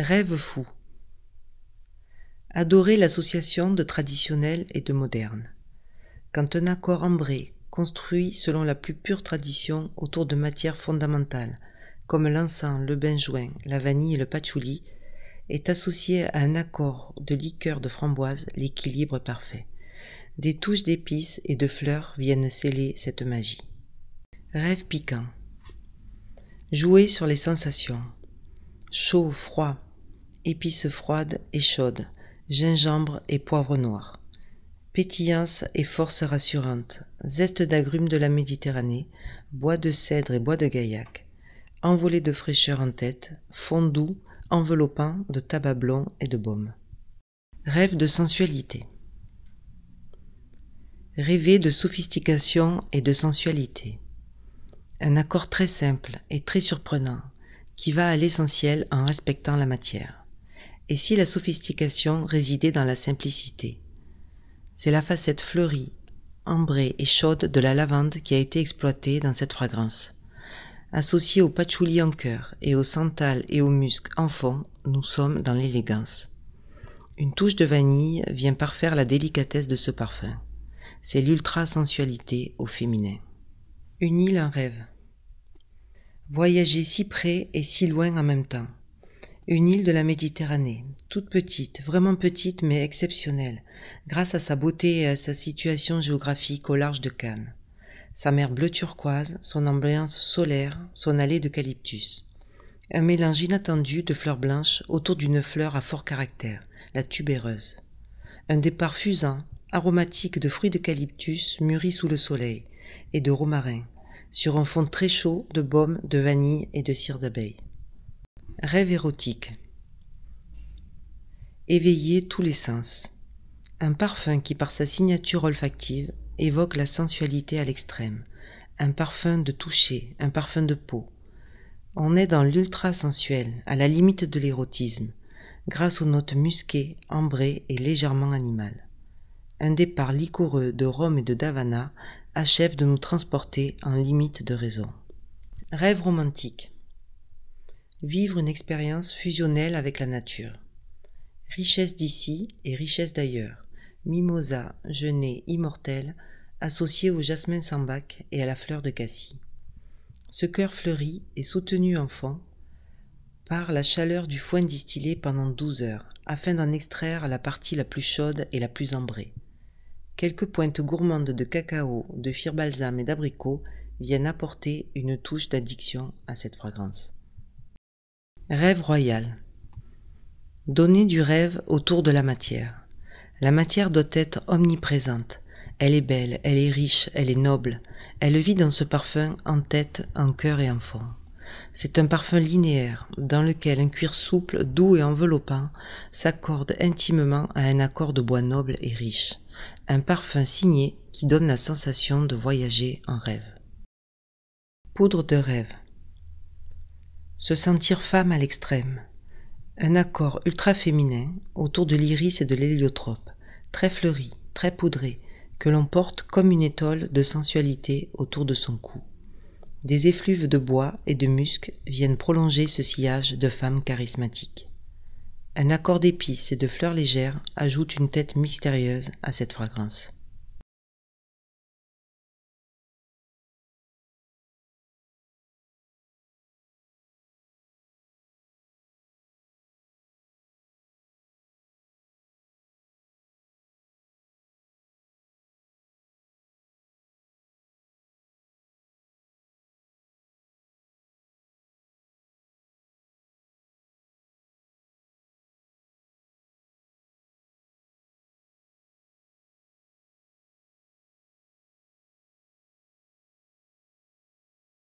Rêve fou. Adorer l'association de traditionnel et de moderne. Quand un accord ambré, construit selon la plus pure tradition autour de matières fondamentales, comme l'encens, le benjoin, la vanille et le patchouli, est associé à un accord de liqueur de framboise, l'équilibre est parfait. Des touches d'épices et de fleurs viennent sceller cette magie. Rêve piquant. Jouer sur les sensations. Chaud, froid, épices froides et chaudes, gingembre et poivre noir. Pétillance et force rassurante, zeste d'agrumes de la Méditerranée, bois de cèdre et bois de gaillac, envolée de fraîcheur en tête, fond doux, enveloppant de tabac blond et de baume. Rêve de sensualité. Rêver de sophistication et de sensualité. Un accord très simple et très surprenant, qui va à l'essentiel en respectant la matière. Et si la sophistication résidait dans la simplicité? C'est la facette fleurie, ambrée et chaude de la lavande qui a été exploitée dans cette fragrance. Associée au patchouli en cœur et au santal et au musc en fond, nous sommes dans l'élégance. Une touche de vanille vient parfaire la délicatesse de ce parfum. C'est l'ultra-sensualité au féminin. Une île en rêve. Voyager si près et si loin en même temps. Une île de la Méditerranée, toute petite, vraiment petite mais exceptionnelle, grâce à sa beauté et à sa situation géographique au large de Cannes. Sa mer bleu turquoise, son ambiance solaire, son allée d'eucalyptus. Un mélange inattendu de fleurs blanches autour d'une fleur à fort caractère, la tubéreuse. Un départ fusant, aromatique de fruits d'eucalyptus mûris sous le soleil, et de romarin, sur un fond très chaud de baume, de vanille et de cire d'abeille. Rêve érotique. Éveiller tous les sens. Un parfum qui, par sa signature olfactive, évoque la sensualité à l'extrême. Un parfum de toucher, un parfum de peau. On est dans l'ultra-sensuel, à la limite de l'érotisme, grâce aux notes musquées, ambrées et légèrement animales. Un départ liquoreux de rhum et de davana achève de nous transporter en limite de raison. Rêve romantique. Vivre une expérience fusionnelle avec la nature. Richesse d'ici et richesse d'ailleurs. Mimosa, genêt immortel, associé au jasmin sambac et à la fleur de cassis. Ce cœur fleuri est soutenu en fond par la chaleur du foin distillé pendant 12 heures, afin d'en extraire la partie la plus chaude et la plus ambrée. Quelques pointes gourmandes de cacao, de fir balsam et d'abricot viennent apporter une touche d'addiction à cette fragrance. Rêve royal. Donner du rêve autour de la matière. La matière doit être omniprésente. Elle est belle, elle est riche, elle est noble. Elle vit dans ce parfum en tête, en cœur et en fond. C'est un parfum linéaire, dans lequel un cuir souple, doux et enveloppant s'accorde intimement à un accord de bois noble et riche. Un parfum signé qui donne la sensation de voyager en rêve. Poudre de rêve. Se sentir femme à l'extrême. Un accord ultra féminin autour de l'iris et de l'héliotrope, très fleuri, très poudré, que l'on porte comme une étole de sensualité autour de son cou. Des effluves de bois et de musc viennent prolonger ce sillage de femme charismatique. Un accord d'épices et de fleurs légères ajoute une tête mystérieuse à cette fragrance.